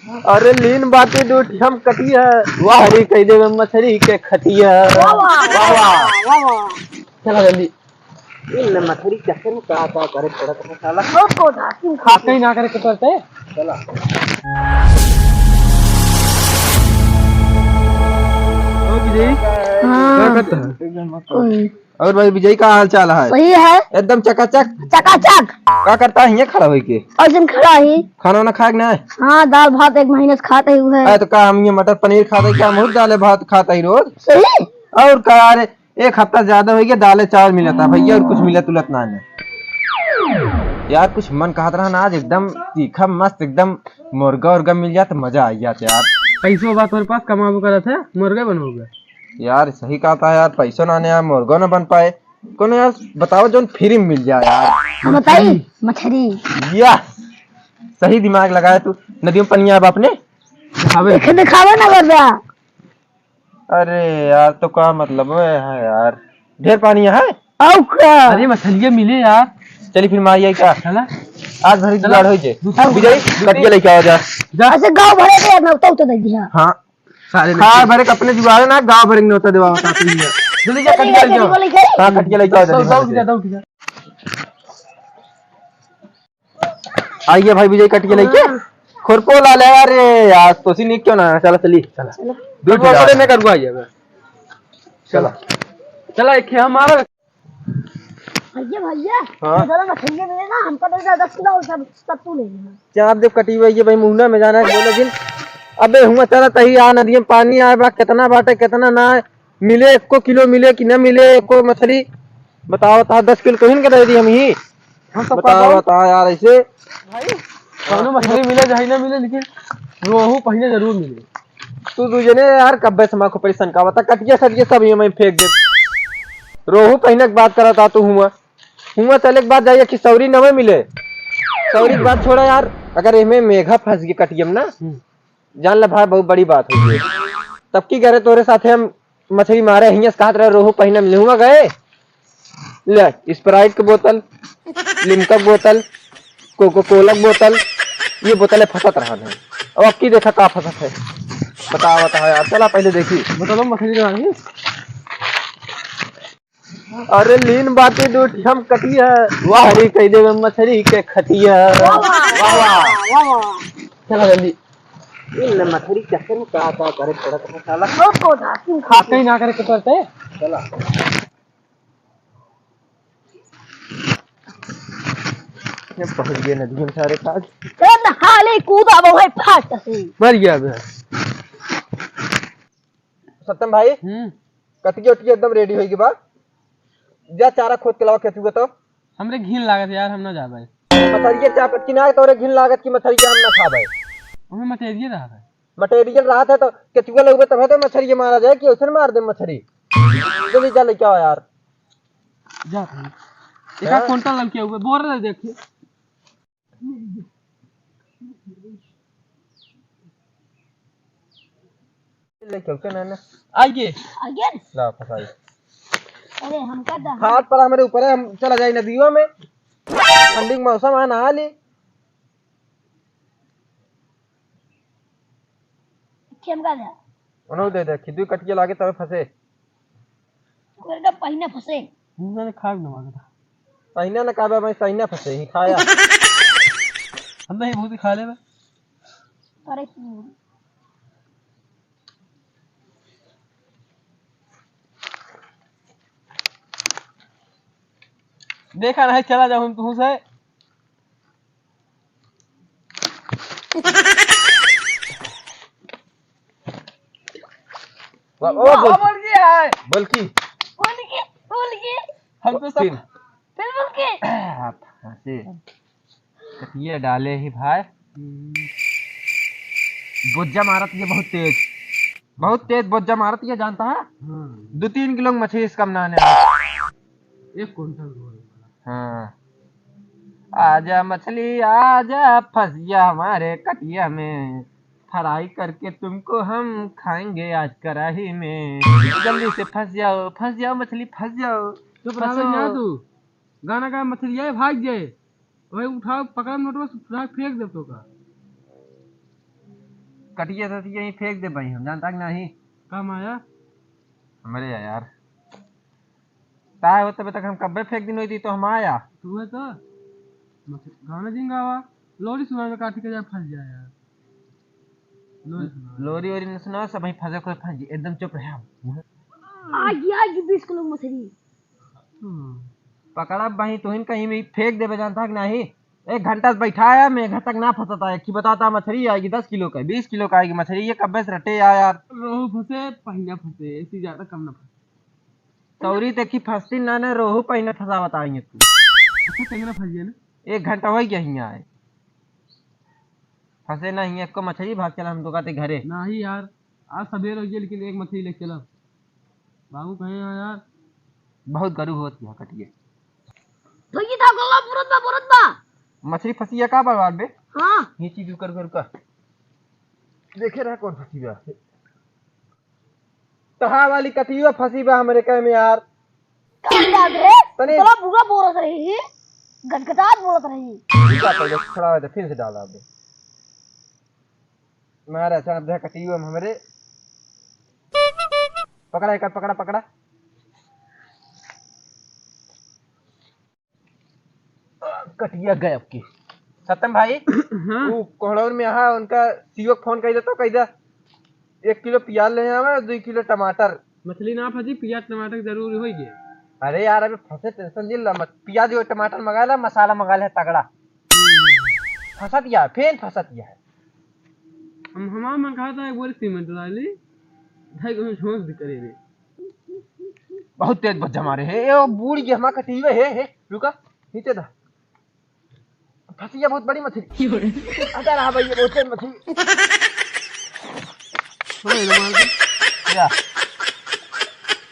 अरे लीन बाती दूठी हम कटिया वाहरी कह देवे मछली के खटिया। वाह वाह वाह वाह। चला जल्दी इन मछली चक्कर में का करे पड़त है साला। को धाकिन खाते ही ना करे के पड़ते। चला ओ विजय क्या करता है? और भाई विजय का हाल चाल है? वही है एकदम चकाचक चकाचक। क्या करता है? यहाँ खड़ा होई के और खड़ा ही खाना ना खाए ना? हाँ दाल भात 1 महीने से खाते हुए है। तो का हम ये मटर पनीर खाता है क्या? हम दाल भात खाता ही रोज। सही और का यार एक हफ्ता ज्यादा हो गया दाल चावल मिला था भैया और कुछ मिला तुलत ना है यार। कुछ मन कहत रहा ना आज एकदम तीखा मस्त एकदम मुर्गा उर्गा मिल जाए तो मजा आ जाता यार। पैसों बात मेरे पास कमाबो करा था मुर्गा बनोगे यार सही कहता है यार, पैसों ना यार मुर्गा ना बन पाए कोनो यार बताओ जो फ्री में मिल जाए यार। बताइए मछली या सही दिमाग लगाया तू। नदियों पनिया अब अपने दिखावे ना कर रहा। अरे यार तो क्या मतलब है यार, ढेर पानी है। अरे मछलियाँ मिले यार। चली फिर मारिए क्या चला आज भरी जुगाड़ हो जाए। विजय कटिया लेके आओ जा। ऐसे गांव भरे के ना तो दे दिया। हाँ सारे हाँ भरे अपने जुगाड़ ना गांव भरे नहीं होता देवा बता तू जल्दी जा कटिया लेके आओ। हां कटिया लेके आओ जल्दी। आइए भाई विजय कटिया लेके खुरपो ला ले। अरे यार तो सी नहीं क्यों ना चला चली चला दूर बड़े में करवा आइए। चला चला एक हमारा भैया भैया हाँ चलो मछली मिले ना हमको तो 10 किलो सब तू ले लेना। चार देव कटी हुई है भाई मुहना में जाना है बोले दिन। अबे हुआ चला तही आ नदी में पानी आए बा कितना बाटे कितना ना मिले 1 किलो मिले कि न मिले एको मछली बताओ। था 10 किलो तो इनके दे दी हम ही। बताओ बताओ यार ऐसे कौनो मछली मिले चाहे ना मिले लेकिन रोहू पहले जरूर मिले। तू तुझे यार कब्बे समा को परेशान का बता कटिया सटिया सब ये मैं फेंक दे। रोहू पहले बात करा था तू हुआ चले के बाद जाइए कि सौरी नवे मिले। सौरी की बात छोड़ा यार, अगर इनमें मेघा फंस गई कटियम ना जान ले भाई बहुत बड़ी बात हो गई। तब की करे तोरे साथे हम मछली मारे हियां से कहत रहे रोहू पहले मिले हुआ गए ले स्प्राइट की बोतल लिमका की बोतल कोको कोला की बोतल ये बोतलें फंसत रहा है। अब की देखा का फंसत है बता यार। चला पहले देखी बताओ मछली अरे लीन बाती दूठी हम कटिया वाहरी कह देवे मछली के खटिया। वाह वाह चला जल्दी इन मछली चक्कर में का करे पड़त है साला। को धाकिन खाते ही ना करे के पड़ते। चला ये पहुंच गए नदी में सारे काज हाले कूदा वो है फाट से मर गया बे। सत्यम भाई कटिया उटिया एकदम रेडी होगी बा जा चारा खोद के लाओ केतु तो हमरे घिन लागत यार हम ना जा भाई। मछली चापत की ना तोरे घिन लागत की मछली के हम ना खा भाई। हमें मटेरियल रहा है मटेरियल रहा था तो केचुआ लगबे तब तो मछली मारा जाए कि उसे मार दे मछली। जल्दी जा लेके आओ यार। जा एक क्विंटल लग के हुए बोल रहे देखिए लेके आओ ना आइए आगे ला फसाई। अरे हम का दा हाथ पर हमारे ऊपर है हम चला जाए नदियों में ठंडी का मौसम है नहा ली। खेम का दा उन्होंने दे खिदू कटिया लागे तब फंसे कोरडा पहिने फसे मैंने खा भी ना मांगा पहिना न काबे मैं सही ना फंसे ही खाया हम नहीं बहुत खा ले मैं। अरे देखा नहीं चला जाओ हम तू से ओ बोल गया है बल्कि बोल के हम तो सब फिर बोल के फंसे कटिया डाले ही भाई। बोज्जा मारत ये बहुत तेज बोज्जा मारत ये जानता है। 2-3 किलो मछली इसका बनाने एक क्विंटल। हाँ आजा मछली आजा फंस जा हमारे कटिया में फ्राई करके तुमको हम खाएंगे आज कढ़ाई में। जल्दी से फंस जाओ मछली फंस जाओ। चुप रहो ना तू गाना का मछली आए भाग जाए वही उठाओ पकड़ नोट फेंक दे तो का कटिया था यहीं फेंक दे भाई, हम जानता कि नहीं काम आया हमारे यार ताए होते तक हम कब्बे फेंक दिन हुई थी तो हम आया तू है तो गाना जिंगा हुआ लोरी सुना में काटी के जा फंस जाए यार लोरी सुना लोरी वोरी न सुना सब वहीं फंसे कोई फंस गए, एकदम चुप रहे हम। आगी 20 किलो मछली पकड़ा भाई तो कहीं भी फेंक दे जानता कि नहीं। 1 घंटा से बैठाया मैं घर तक ना फंसता है कि बताता मछली आएगी 10 किलो का 20 किलो का आएगी मछली, ये कब्बे से रटे यार। रोहू फंसे पहिना फंसे ऐसी ज्यादा कम ना फंसे सौरी देखी फंसती ना रोहू पहिने फंसा बताएंगे तू। अच्छा कहीं ना फंस जाए ना 1 घंटा हो गया यहाँ आए फंसे ना ही को मछली भाग चला हम दुकाते घरे। नहीं यार आज सवेर हो गया लेकिन एक मछली लेके चला बाबू कहे यार बहुत गरू होती है कटिए तो ये था गोला बुरत बा मछली फंसी है का बर्बाद बे। हां ये चीज कर देखे रहा कौन फंसी बा कहा वाली कटियो फंसी बा हमरे कह में यार। याद रे तने तो बुरा बोलत रही गदगदात बोलत रही क्या पहले खड़ा है तो फिर से डाला दे मारा अच्छा देख कटियो हमरे पकड़ा एक पकड़ा कटिया गए अब की सत्यम भाई वो कोहड़ौर में यहाँ उनका सीओ फोन कर देता कह दे 1 किलो प्याज ले आवे 2 किलो टमाटर। मछली ना फंसी प्याज टमाटर जरूरी हो गया। अरे यार अबे फंसे टेंशन जिल मत प्याज और टमाटर मंगा ला मसाला मंगा ले तगड़ा फंसा दिया फिर फंसा दिया है। हम हमारा मन कहा था एक बार सीमेंट डाली ढाई को झोंक भी करे रे बहुत तेज बच्चा मारे है ये बूढ़ के हमारा कटियो है रुका नीचे दा फंसी बहुत बड़ी मछली अगर रहा भाई ये बहुत तेज मछली क्या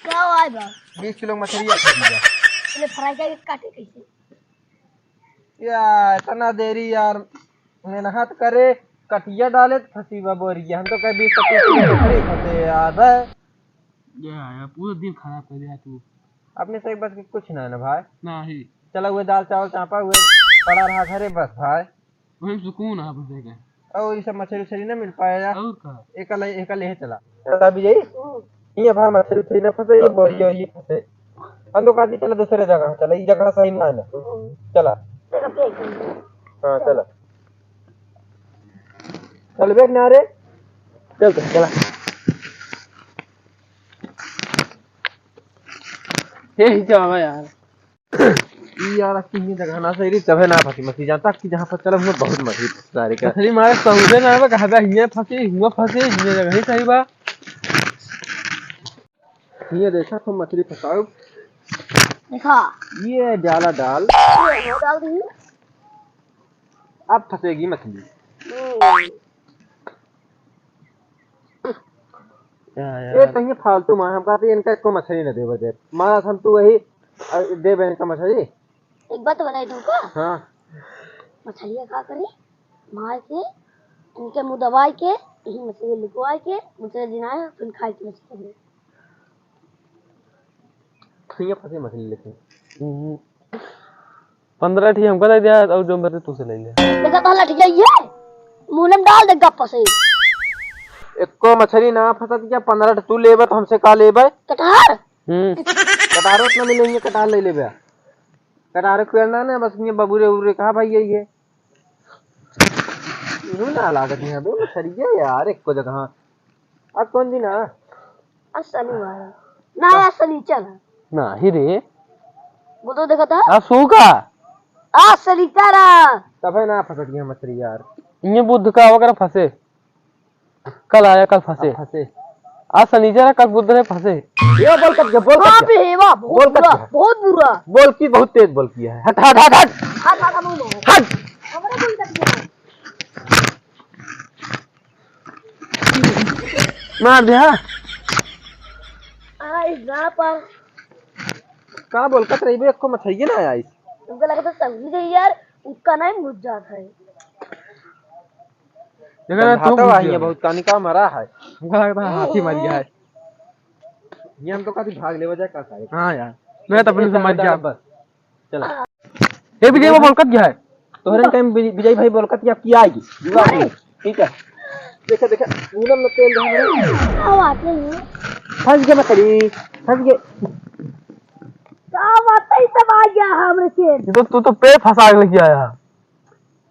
क्या हुआ बा 20 किलो मछली है ये फ्राई करके काटे कैसे यार इतना देरी यार मेहनत करे कटिया डाले तो फंसी बा बोरिया हम तो कभी 20-25 किलो मछली फंसे यार ये आया पूरा दिन खराब कर दिया तू अपने से बस कुछ ना ना भाई नहीं चला हुए दाल चावल चापा हुए पड़ा रहा घरे बस भाई वही सुकून आ बस देखे और ये सब मछली ना मिल पाया और का एक ले चला अभी यही ये भाई मछली ना फंसे ये बोरिया ये फंसे हम तो कहते चला दूसरे जगह चला ये जगह सही ना है ना चला हाँ चला चल बेग ना रे चला यही जावा यार यार कितनी जगह ना सही तबे ना फंसी मछली जानता कि जहाँ पर चला हुआ बहुत मछली सारे का मछली मारे समुद्र ना बा कहा हिया फंसी हुआ फंसे ये जगह ही सही बा ये देखा तो मछली फंसाओ देखा ये डाला डाल ये डाल दी अब फंसेगी मछली ये तो ये फालतू मार हम कहते इनका इसको मछली न दे बजे मारा हम तू वही दे बहन का मछली एक बात बनाई तुमको हाँ मछलियाँ खा करी मार के इनके मुंह दबाई के यही मछली लुकवाई के मुझे जिनाए फिर खाई की मछली ये फंसी मछली लेकिन 15 ठी हमको दे दिया और जो मेरे तू से ले ले देखा तो लट गई है मुंह में डाल दे गप्पा से एको मछली ना फंसा दिया 15 तू लेबे तो हमसे का लेबे कटहर कटारो इतना मिलेंगे कटार ले लेबे कटारे खुरना ना बस ये बबूरे उबूरे कहा भाई ये यूं ना लागत है बे मछली यार एको जगह आज कौन दिन है असली वाला ना असली चल ना ही रे वो तो देखा था आ सूका असली तारा तबे ना फंस गया मछली यार ये बुध का वगैरह फंसे कल आया कल फंसे आज शनिचर कल बुध में फंसे ये बोल कब बोल हां कब बे वाह बोल बहुत बुरा कब बहुत बुरा बोल की बहुत तेज बोल की है हट हट हट हट हाथ हाथ मुंह में हट हमारे बोल कर दिया मार दिया आई जा पर का बोल कत रही बे को मछली ना आई तुमको लगा था समझ गई यार उसका नाम मुझ जाता है देखा तो तू आई है बहुत कानी का मरा है हमको लगता है हाथी मर गया है ये हम तो काफी भाग ले वजह का सारे हाँ यार मैं तो अपने से मर गया बस चला ये विजय वो बोल कब गया है तोहरे टाइम विजय भाई बोल कत क्या आएगी ठीक है देखा देखा पूनम में तेल रहा क्या बात है? फंस गया मछली फंस गया। क्या बात है? सब आ गया हमरे खेत। तू तो पेड़ फंसा के लेके आया।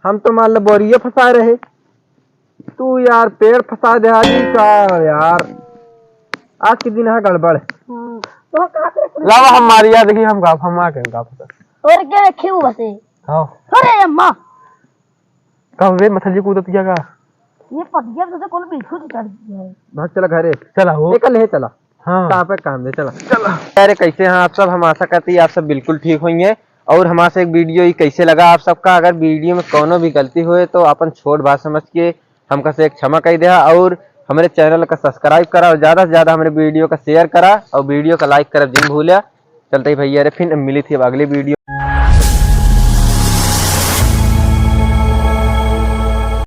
हम तो मान लो बोरिये फंसा रहे, तू यार पेड़ फंसा दे हाजी का यार। आज के दिन है गड़बड़। हाँ, तो कहाँ से? लावा हम मारिया देखी हम गाफ हम आ के गाफ। और क्या रखे हो बसे? हां अरे अम्मा, कब रे मछली कूदत गया का? ये पतिया तो कौन बिल्कुल चढ़ गया है। भाग चला घरे, चला हो निकल है चला। हां कहाँ पे काम दे चला चला। अरे कैसे हैं आप सब? हम आशा करते हैं आप सब बिल्कुल ठीक होंगे। और हमारे से एक वीडियो ही कैसे लगा आप सबका? अगर वीडियो में कोनो भी गलती हुए तो अपन छोट बात समझ के हमका से एक क्षमा कह दिया, और हमारे चैनल का सब्सक्राइब करा और ज्यादा से ज्यादा हमारे वीडियो का शेयर करा और वीडियो का लाइक करा जिन भूलिया। चलते ही भैया, अरे फिर मिली थी अब अगली वीडियो।